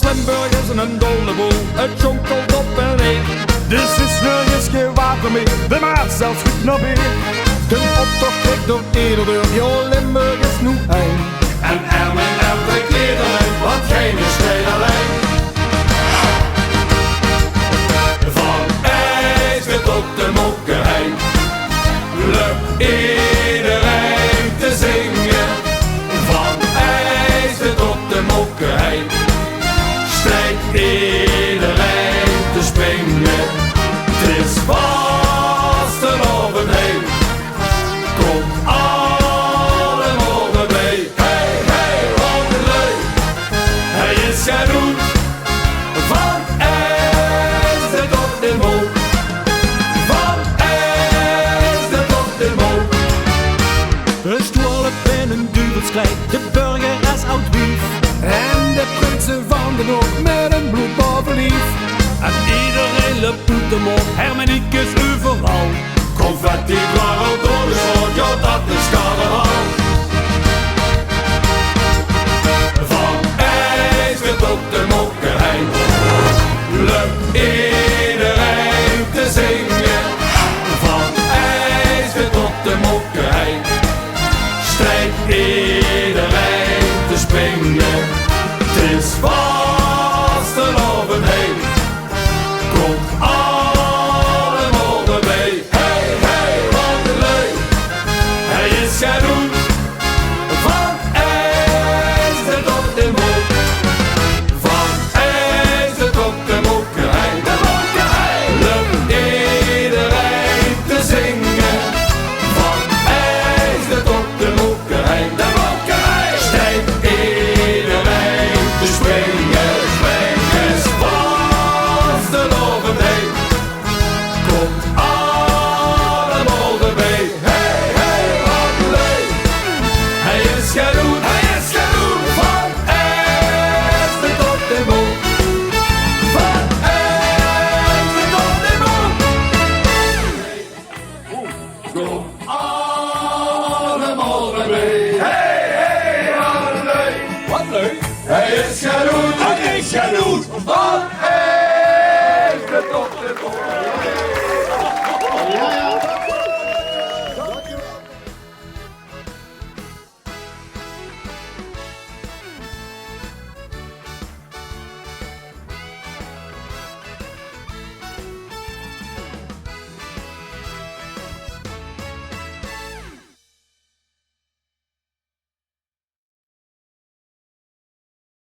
Limburgers en een dolle boel, het jonkelt op en neer. Dus is nergens geen water meer, de maat zelfs goed naar beer. De optocht trekt door Ederdeur, jo Limburgers nu een. En Ermen trekt iedereen, want geen is geen alleen. Van Eijsden tot de Mookerhei, lukt iedereen te zingen. Van Eijsden tot de Mookerhei, strijkt iedereen te springen. Het is vastenavond heen, komt allemaal mee. Hey, hey, Hoondervel, hij is genoemd. Van Eijsden tot de Mook, van Eijsden tot de Mook. Een stoel in een duvelskrijt, de burger is oud wief. En de prinsen van de Noord met een bloedbal lief. En iedereen loopt hem op, hermeniek is overal. Confetti dwarrelt door de sloot, ja dat is carnaval. Van Eijsden tot de Mookerhei, lukt iedereen te zingen. Van Eijsden tot de Mookerhei, strijkt iedereen te springen. Het is vastenavond heen, komt allemaal mee. Hey, hey, Hoondervel, hij is genoemd. Van Eijsden tot de Mook, van Eijsden tot de Mookerhei, de Mookerhei, lukt iedereen te zingen. Van Eijsden tot de Mookerhei, de Mookerhei, strijkt iedereen te springen. Het is vastenavond heen, komt allemaal mee. Hey, hey, Hoondervel, hij is genoemd. Hij is genoemd. Van Eijsden tot de Mook, van Eijsden tot de Mook. Kom allemaal mee. Hey, hey, Hoondervel, Wat leuk! hij is genoemd. Hij is genoemd. Van